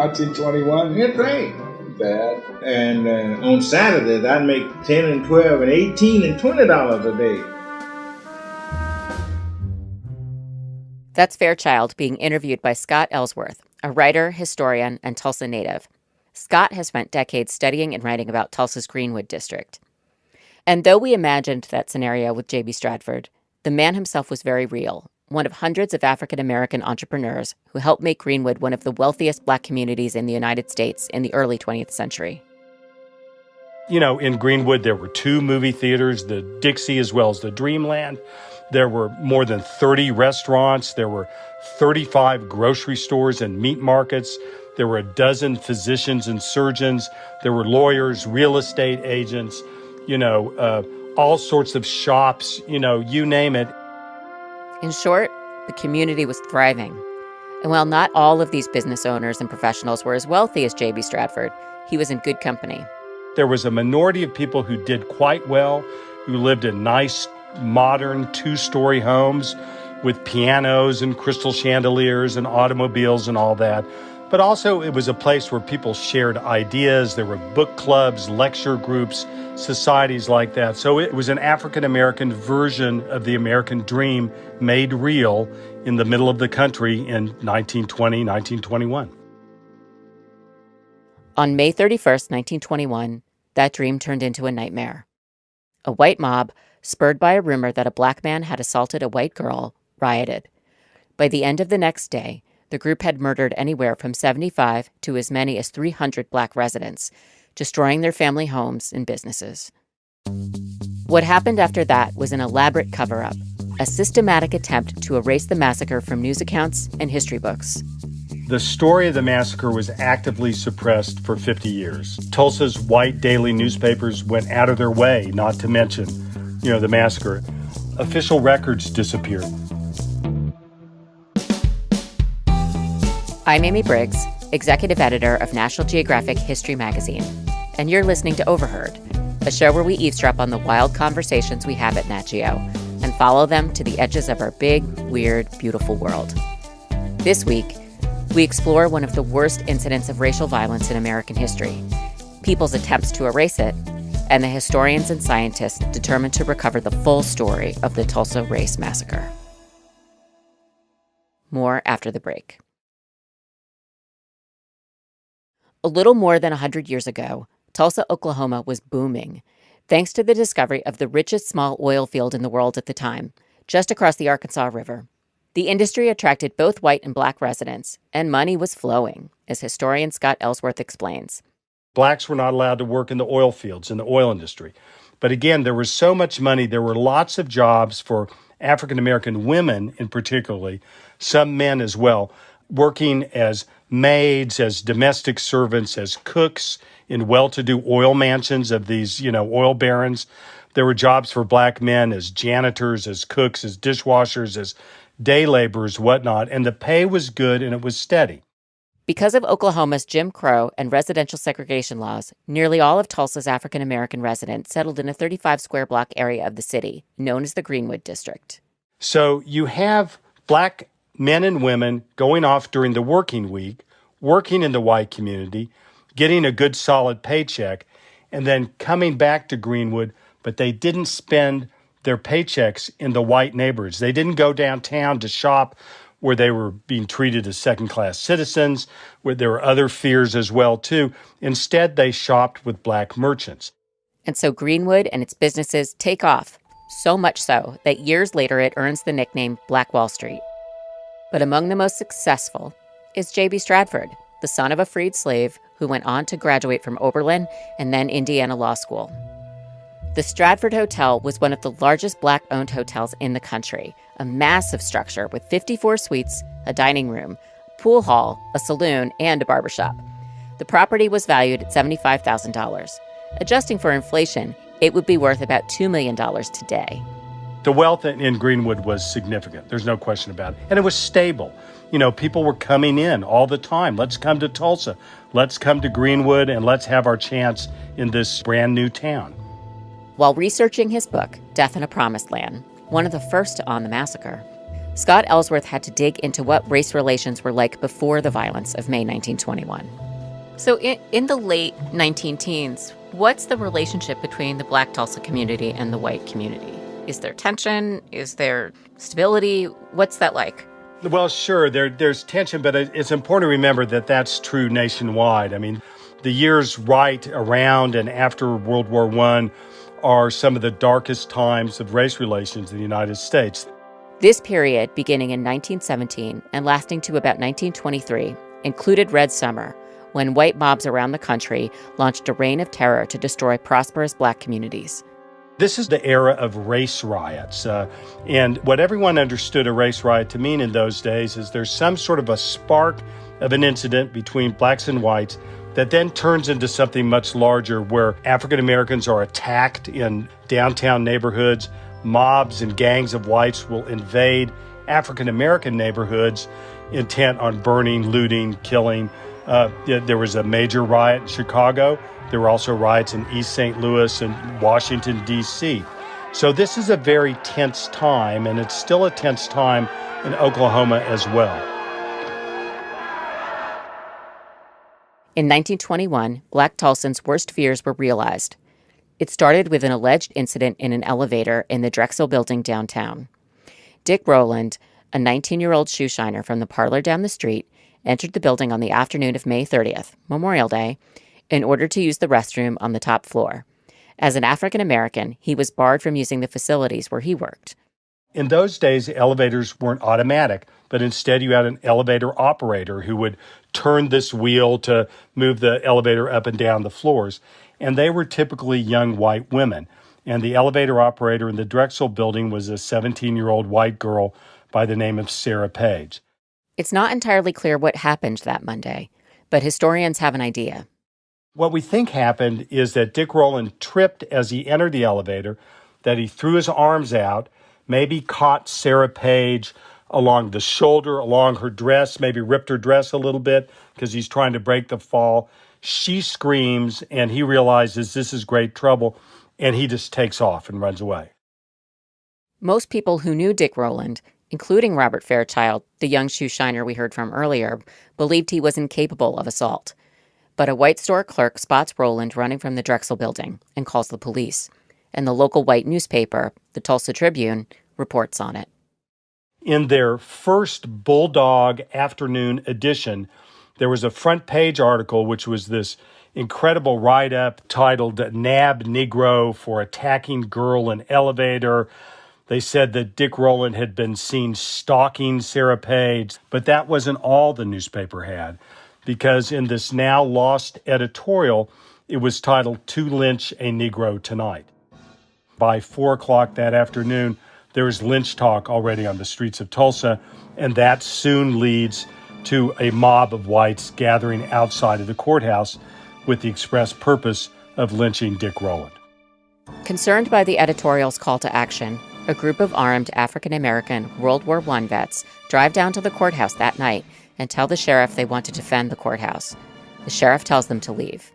1921. It ain't Bad. And on Saturdays, I'd make 10 and 12 and 18 and $20 a day. That's Fairchild being interviewed by Scott Ellsworth, a writer, historian, and Tulsa native. Scott has spent decades studying and writing about Tulsa's Greenwood district. And though we imagined that scenario with J.B. Stratford, the man himself was very real, one of hundreds of African-American entrepreneurs who helped make Greenwood one of the wealthiest Black communities in the United States in the early 20th century. You know, in Greenwood, there were 2 movie theaters, the Dixie as well as the Dreamland. There were more than 30 restaurants. There were 35 grocery stores and meat markets. There were a dozen physicians and surgeons. There were lawyers, real estate agents, all sorts of shops, you name it. In short, the community was thriving. And while not all of these business owners and professionals were as wealthy as J.B. Stratford, he was in good company. There was a minority of people who did quite well, who lived in nice, modern 2-story homes with pianos and crystal chandeliers and automobiles and all that. But also it was a place where people shared ideas. There were book clubs, lecture groups, societies like that. So it was an African-American version of the American dream made real in the middle of the country in 1920, 1921. On May 31st, 1921, that dream turned into a nightmare. A white mob, spurred by a rumor that a Black man had assaulted a white girl, rioted. By the end of the next day, the group had murdered anywhere from 75 to as many as 300 Black residents, destroying their family homes and businesses. What happened after that was an elaborate cover-up, a systematic attempt to erase the massacre from news accounts and history books. The story of the massacre was actively suppressed for 50 years. Tulsa's white daily newspapers went out of their way not to mention, the massacre. Official records disappeared. I'm Amy Briggs, executive editor of National Geographic History magazine, and you're listening to Overheard, a show where we eavesdrop on the wild conversations we have at Nat Geo and follow them to the edges of our big, weird, beautiful world. This week, we explore one of the worst incidents of racial violence in American history, people's attempts to erase it, and the historians and scientists determined to recover the full story of the Tulsa Race Massacre. More after the break. A little more than 100 years ago, Tulsa, Oklahoma was booming, thanks to the discovery of the richest small oil field in the world at the time, just across the Arkansas River. The industry attracted both white and Black residents, and money was flowing, as historian Scott Ellsworth explains. Blacks were not allowed to work in the oil fields, in the oil industry. But again, there was so much money. There were lots of jobs for African-American women in particularly, some men as well, working as maids, as domestic servants, as cooks in well-to-do oil mansions of these, oil barons. There were jobs for Black men as janitors, as cooks, as dishwashers, as day laborers, whatnot. And the pay was good and it was steady. Because of Oklahoma's Jim Crow and residential segregation laws, nearly all of Tulsa's African-American residents settled in a 35-square-block area of the city, known as the Greenwood District. So you have Black men and women going off during the working week, working in the white community, getting a good solid paycheck, and then coming back to Greenwood, but they didn't spend their paychecks in the white neighborhoods. They didn't go downtown to shop where they were being treated as second-class citizens, where there were other fears as well, too. Instead, they shopped with Black merchants. And so Greenwood and its businesses take off, so much so that years later it earns the nickname Black Wall Street. But among the most successful is J.B. Stratford, the son of a freed slave who went on to graduate from Oberlin and then Indiana Law School. The Stratford Hotel was one of the largest Black-owned hotels in the country, a massive structure with 54 suites, a dining room, pool hall, a saloon, and a barbershop. The property was valued at $75,000. Adjusting for inflation, it would be worth about $2 million today. The wealth in Greenwood was significant. There's no question about it. And it was stable. People were coming in all the time. Let's come to Tulsa. Let's come to Greenwood, and let's have our chance in this brand new town. While researching his book, Death in a Promised Land, one of the first on the massacre, Scott Ellsworth had to dig into what race relations were like before the violence of May 1921. So in the late 19-teens, what's the relationship between the Black Tulsa community and the white community? Is there tension? Is there stability? What's that like? Well, sure, there's tension, but it's important to remember that that's true nationwide. I mean, the years right around and after World War I are some of the darkest times of race relations in the United States. This period, beginning in 1917 and lasting to about 1923, included Red Summer, when white mobs around the country launched a reign of terror to destroy prosperous Black communities. This is the era of race riots. And what everyone understood a race riot to mean in those days is there's some sort of a spark of an incident between blacks and whites that then turns into something much larger where African Americans are attacked in downtown neighborhoods. Mobs and gangs of whites will invade African American neighborhoods intent on burning, looting, killing. There was a major riot in Chicago. There were also riots in East St. Louis and Washington, D.C. So this is a very tense time, and it's still a tense time in Oklahoma as well. In 1921, Black Tulsans' worst fears were realized. It started with an alleged incident in an elevator in the Drexel building downtown. Dick Rowland, a 19-year-old shoe shiner from the parlor down the street, entered the building on the afternoon of May 30th, Memorial Day, in order to use the restroom on the top floor. As an African American, he was barred from using the facilities where he worked. In those days, elevators weren't automatic, but instead you had an elevator operator who would turn this wheel to move the elevator up and down the floors. And they were typically young white women. And the elevator operator in the Drexel building was a 17-year-old white girl by the name of Sarah Page. It's not entirely clear what happened that Monday, but historians have an idea. What we think happened is that Dick Rowland tripped as he entered the elevator, that he threw his arms out, maybe caught Sarah Page along the shoulder, along her dress, maybe ripped her dress a little bit because he's trying to break the fall. She screams, and he realizes this is great trouble, and he just takes off and runs away. Most people who knew Dick Rowland, including Robert Fairchild, the young shoe shiner we heard from earlier, believed he was incapable of assault. But a white store clerk spots Rowland running from the Drexel building and calls the police. And the local white newspaper, the Tulsa Tribune, reports on it. In their first Bulldog afternoon edition, there was a front page article, which was this incredible write-up titled "Nab Negro for Attacking Girl in Elevator." They said that Dick Rowland had been seen stalking Sarah Page, but that wasn't all the newspaper had, because in this now lost editorial, it was titled "To Lynch a Negro Tonight." By 4 o'clock that afternoon, there was lynch talk already on the streets of Tulsa, and that soon leads to a mob of whites gathering outside of the courthouse with the express purpose of lynching Dick Rowland. Concerned by the editorial's call to action, a group of armed African-American World War I vets drive down to the courthouse that night and tell the sheriff they want to defend the courthouse. The sheriff tells them to leave.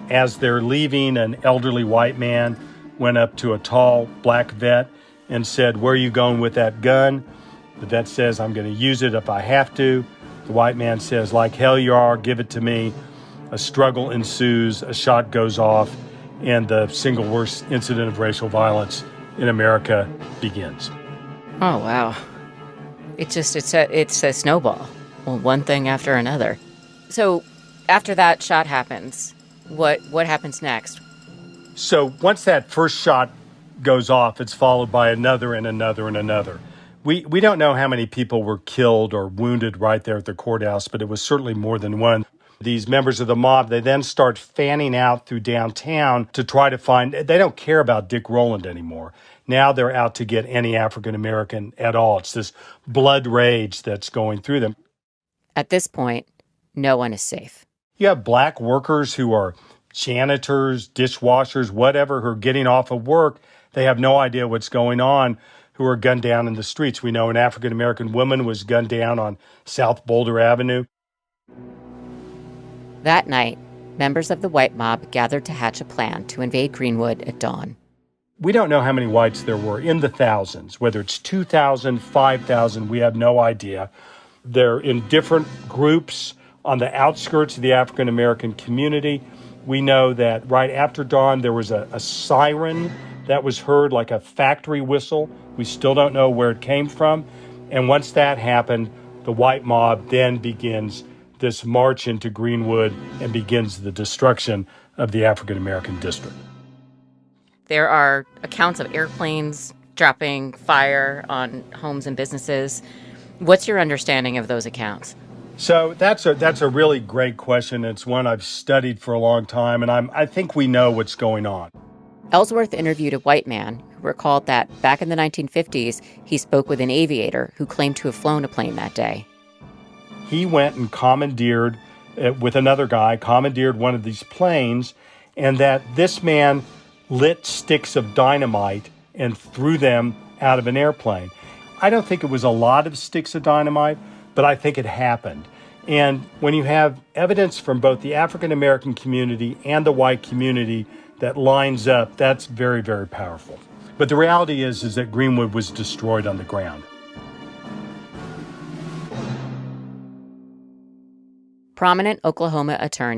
As they're leaving, an elderly white man went up to a tall black vet and said, "Where are you going with that gun?" The vet says, "I'm going to use it if I have to." The white man says, "Like hell you are, give it to me." A struggle ensues, a shot goes off, and the single worst incident of racial violence in America begins. Oh, wow. It's a snowball. Well, one thing after another. So after that shot happens, what happens next? So once that first shot goes off, it's followed by another and another and another. We don't know how many people were killed or wounded right there at the courthouse, but it was certainly more than one. These members of the mob, they then start fanning out through downtown to try to find, they don't care about Dick Rowland anymore. Now they're out to get any African American at all. It's this blood rage that's going through them. At this point, no one is safe. You have black workers who are janitors, dishwashers, whatever, who are getting off of work. They have no idea what's going on, who are gunned down in the streets. We know an African American woman was gunned down on South Boulder Avenue. That night, members of the white mob gathered to hatch a plan to invade Greenwood at dawn. We don't know how many whites there were, in the thousands. Whether it's 2,000, 5,000, we have no idea. They're in different groups on the outskirts of the African American community. We know that right after dawn, there was a siren that was heard, like a factory whistle. We still don't know where it came from. And once that happened, the white mob then begins this march into Greenwood and begins the destruction of the African American district. There are accounts of airplanes dropping fire on homes and businesses. What's your understanding of those accounts? So that's a really great question. It's one I've studied for a long time, and I think we know what's going on. Ellsworth interviewed a white man who recalled that back in the 1950s, he spoke with an aviator who claimed to have flown a plane that day. He went and commandeered, with another guy, commandeered one of these planes, and that this man lit sticks of dynamite and threw them out of an airplane. I don't think it was a lot of sticks of dynamite, but I think it happened. And when you have evidence from both the African American community and the white community that lines up, that's very, very powerful. But the reality is that Greenwood was destroyed on the ground. Prominent Oklahoma attorney